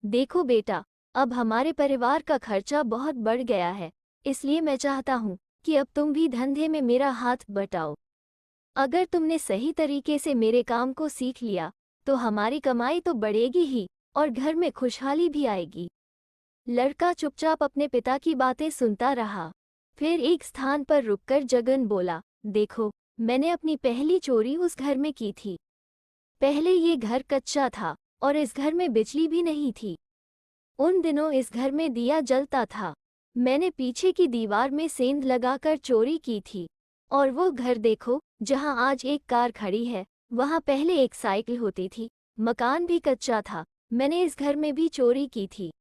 देखो बेटा, अब हमारे परिवार का खर्चा बहुत बढ़ गया है, इसलिए मैं चाहता हूँ कि अब तुम भी धंधे में मेरा हाथ बटाओ। अगर तुमने सही तरीके से मेरे काम को सीख लिया, तो हमारी कमाई तो बढ़ेगी ही और घर में खुशहाली भी आएगी। लड़का चुपचाप अपने पिता की बातें सुनता रहा। फिर एक स्थान पर रुककर जगन बोला, देखो, मैंने अपनी पहली चोरी उस घर में की थी। पहले ये घर कच्चा था और इस घर में बिजली भी नहीं थी। उन दिनों इस घर में दिया जलता था। मैंने पीछे की दीवार में सेंध लगाकर चोरी की थी। और वो घर देखो, जहां आज एक कार खड़ी है, वहां पहले एक साइकिल होती थी। मकान भी कच्चा था। मैंने इस घर में भी चोरी की थी।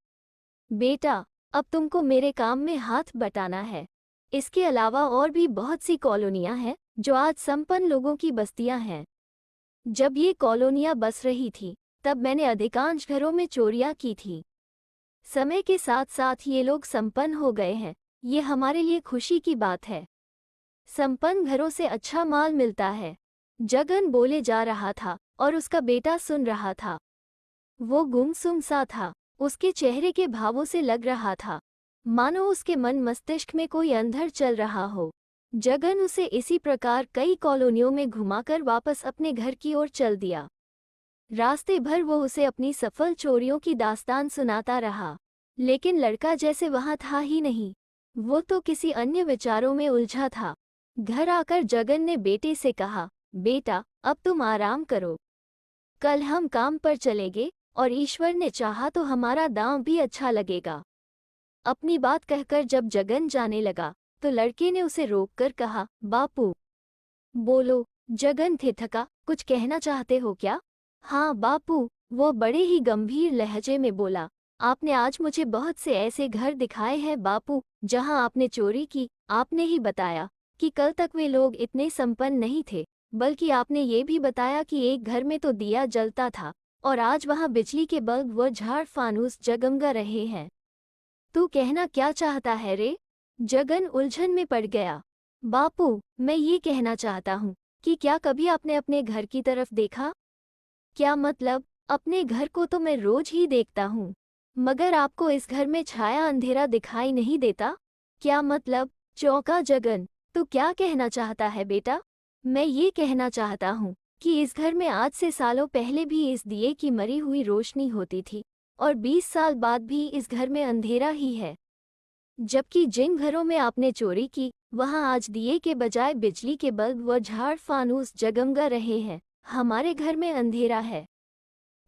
बेटा, अब तुमको मेरे काम में हाथ बटाना है। इसके अलावा और भी बहुत सी कॉलोनियां हैं जो आज संपन्न लोगों की बस्तियां हैं। जब ये कॉलोनियां बस रही थी, तब मैंने अधिकांश घरों में चोरियां की थी। समय के साथ साथ ये लोग संपन्न हो गए हैं। ये हमारे लिए खुशी की बात है। संपन्न घरों से अच्छा माल मिलता है। जगन बोले जा रहा था और उसका बेटा सुन रहा था। वो गुमसुम सा था। उसके चेहरे के भावों से लग रहा था मानो उसके मन मस्तिष्क में कोई अंधर चल रहा हो। जगन उसे इसी प्रकार कई कॉलोनियों में घुमाकर वापस अपने घर की ओर चल दिया। रास्ते भर वो उसे अपनी सफल चोरियों की दास्तान सुनाता रहा, लेकिन लड़का जैसे वहां था ही नहीं। वो तो किसी अन्य विचारों में उलझा था। घर आकर जगन ने बेटे से कहा, बेटा, अब तुम आराम करो। कल हम काम पर चलेंगे और ईश्वर ने चाहा तो हमारा दांव भी अच्छा लगेगा। अपनी बात कहकर जब जगन जाने लगा, तो लड़के ने उसे रोककर कहा, बापू। बोलो। जगन थिठका, कुछ कहना चाहते हो क्या? हाँ बापू, वो बड़े ही गंभीर लहजे में बोला। आपने आज मुझे बहुत से ऐसे घर दिखाए हैं बापू, जहां आपने चोरी की। आपने ही बताया कि कल तक वे लोग इतने संपन्न नहीं थे, बल्कि आपने ये भी बताया कि एक घर में तो दिया जलता था और आज वहां बिजली के बल्ब व झाड़ फानूस जगमगा रहे हैं। तू कहना क्या चाहता है रे? जगन उलझन में पड़ गया। बापू, मैं ये कहना चाहता हूँ कि क्या कभी आपने अपने घर की तरफ देखा? क्या मतलब? अपने घर को तो मैं रोज ही देखता हूँ, मगर आपको इस घर में छाया अंधेरा दिखाई नहीं देता? क्या मतलब? चौंका जगन। तू क्या कहना चाहता है बेटा? मैं ये कहना चाहता हूँ कि इस घर में आज से सालों पहले भी इस दिए की मरी हुई रोशनी होती थी और 20 साल बाद भी इस घर में अंधेरा ही है। जबकि जिन घरों में आपने चोरी की, वहां आज दिए के बजाय बिजली के बल्ब व झाड़ फानूस जगमगा रहे हैं। हमारे घर में अंधेरा है।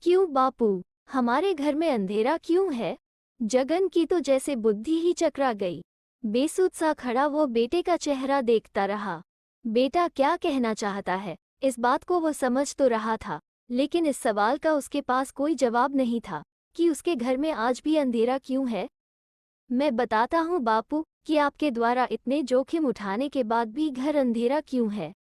क्यों बापू, हमारे घर में अंधेरा क्यों है? जगन की तो जैसे बुद्धि ही चकरा गई। बेसुध सा खड़ा वो बेटे का चेहरा देखता रहा। बेटा क्या कहना चाहता है, इस बात को वो समझ तो रहा था, लेकिन इस सवाल का उसके पास कोई जवाब नहीं था कि उसके घर में आज भी अंधेरा क्यों है। मैं बताता हूँ बापू कि आपके द्वारा इतने जोखिम उठाने के बाद भी घर अंधेरा क्यों है।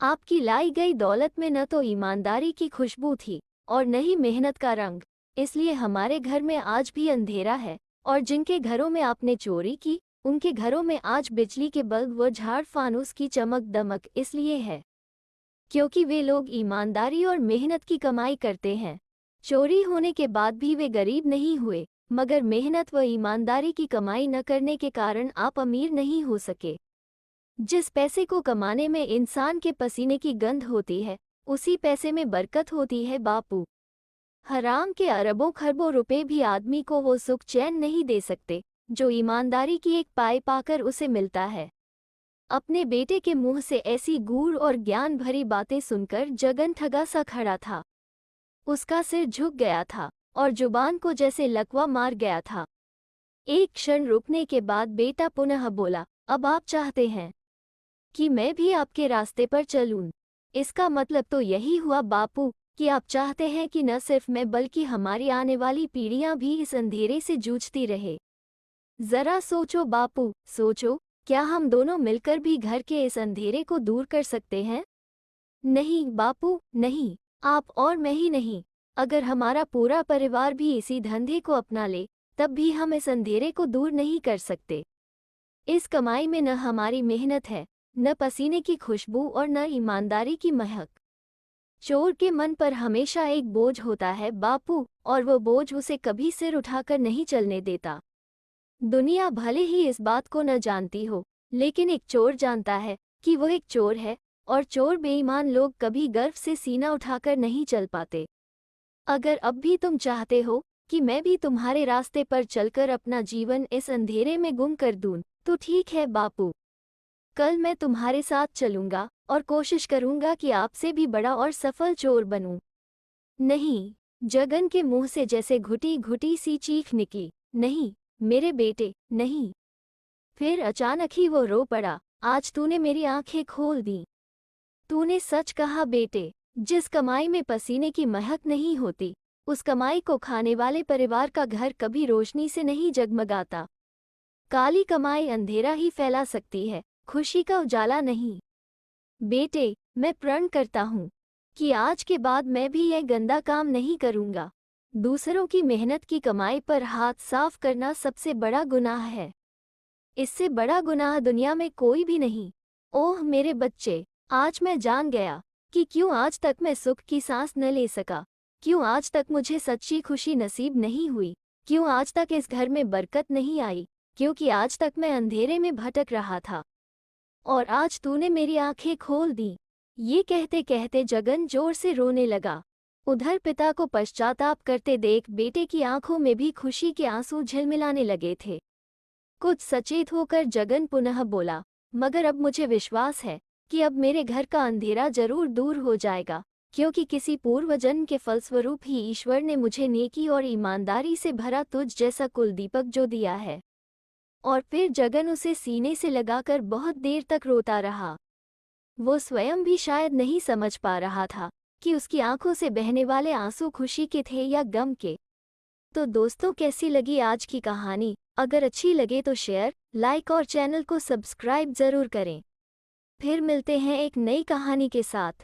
आपकी लाई गई दौलत में न तो ईमानदारी की खुशबू थी और न ही मेहनत का रंग, इसलिए हमारे घर में आज भी अंधेरा है। और जिनके घरों में आपने चोरी की, उनके घरों में आज बिजली के बल्ब व झाड़ फानूस की चमक दमक इसलिए है क्योंकि वे लोग ईमानदारी और मेहनत की कमाई करते हैं। चोरी होने के बाद भी वे गरीब नहीं हुए, मगर मेहनत व ईमानदारी की कमाई न करने के कारण आप अमीर नहीं हो सके। जिस पैसे को कमाने में इंसान के पसीने की गंध होती है, उसी पैसे में बरकत होती है बापू। हराम के अरबों खरबों रुपए भी आदमी को वो सुख चैन नहीं दे सकते जो ईमानदारी की एक पाई पाकर उसे मिलता है। अपने बेटे के मुंह से ऐसी गूढ़ और ज्ञान भरी बातें सुनकर जगन ठगा सा खड़ा था। उसका सिर झुक गया था और जुबान को जैसे लकवा मार गया था। एक क्षण रुकने के बाद बेटा पुनः बोला, अब आप चाहते हैं कि मैं भी आपके रास्ते पर चलूं? इसका मतलब तो यही हुआ बापू कि आप चाहते हैं कि न सिर्फ मैं बल्कि हमारी आने वाली पीढ़ियां भी इस अंधेरे से जूझती रहे। जरा सोचो बापू, सोचो, क्या हम दोनों मिलकर भी घर के इस अंधेरे को दूर कर सकते हैं? नहीं बापू, नहीं, आप और मैं ही नहीं, अगर हमारा पूरा परिवार भी इसी धंधे को अपना ले, तब भी हम इस अंधेरे को दूर नहीं कर सकते। इस कमाई में न हमारी मेहनत है, न पसीने की खुशबू और न ईमानदारी की महक। चोर के मन पर हमेशा एक बोझ होता है बापू, और वो बोझ उसे कभी सिर उठाकर नहीं चलने देता। दुनिया भले ही इस बात को न जानती हो, लेकिन एक चोर जानता है कि वो एक चोर है, और चोर बेईमान लोग कभी गर्व से सीना उठाकर नहीं चल पाते। अगर अब भी तुम चाहते हो कि मैं भी तुम्हारे रास्ते पर चलकर अपना जीवन इस अंधेरे में गुम कर दूं, तो ठीक है बापू। कल मैं तुम्हारे साथ चलूंगा और कोशिश करूंगा कि आपसे भी बड़ा और सफल चोर बनूं। नहीं, जगन के मुंह से जैसे घुटी घुटी सी चीख निकली, नहीं मेरे बेटे, नहीं। फिर अचानक ही वो रो पड़ा, आज तूने मेरी आंखें खोल दी। तूने सच कहा बेटे, जिस कमाई में पसीने की महक नहीं होती, उस कमाई को खाने वाले परिवार का घर कभी रोशनी से नहीं जगमगाता। काली कमाई अंधेरा ही फैला सकती है, खुशी का उजाला नहीं। बेटे, मैं प्रण करता हूँ कि आज के बाद मैं भी यह गंदा काम नहीं करूँगा। दूसरों की मेहनत की कमाई पर हाथ साफ करना सबसे बड़ा गुनाह है। इससे बड़ा गुनाह दुनिया में कोई भी नहीं। ओह मेरे बच्चे, आज मैं जान गया कि क्यों आज तक मैं सुख की सांस न ले सका, क्यों आज तक मुझे सच्ची खुशी नसीब नहीं हुई, क्यों आज तक इस घर में बरकत नहीं आई, क्योंकि आज तक मैं अंधेरे में भटक रहा था, और आज तूने मेरी आंखें खोल दी। ये कहते कहते जगन जोर से रोने लगा। उधर पिता को पश्चाताप करते देख बेटे की आंखों में भी खुशी के आंसू झिलमिलाने लगे थे। कुछ सचेत होकर जगन पुनः बोला, मगर अब मुझे विश्वास है कि अब मेरे घर का अंधेरा जरूर दूर हो जाएगा, क्योंकि किसी पूर्वजन्म के फलस्वरूप ही ईश्वर ने मुझे नेकी और ईमानदारी से भरा तुझ जैसा कुलदीपक जो दिया है। और फिर जगन उसे सीने से लगाकर बहुत देर तक रोता रहा। वो स्वयं भी शायद नहीं समझ पा रहा था कि उसकी आंखों से बहने वाले आंसू खुशी के थे या गम के। तो दोस्तों, कैसी लगी आज की कहानी? अगर अच्छी लगे तो शेयर, लाइक और चैनल को सब्सक्राइब जरूर करें। फिर मिलते हैं एक नई कहानी के साथ।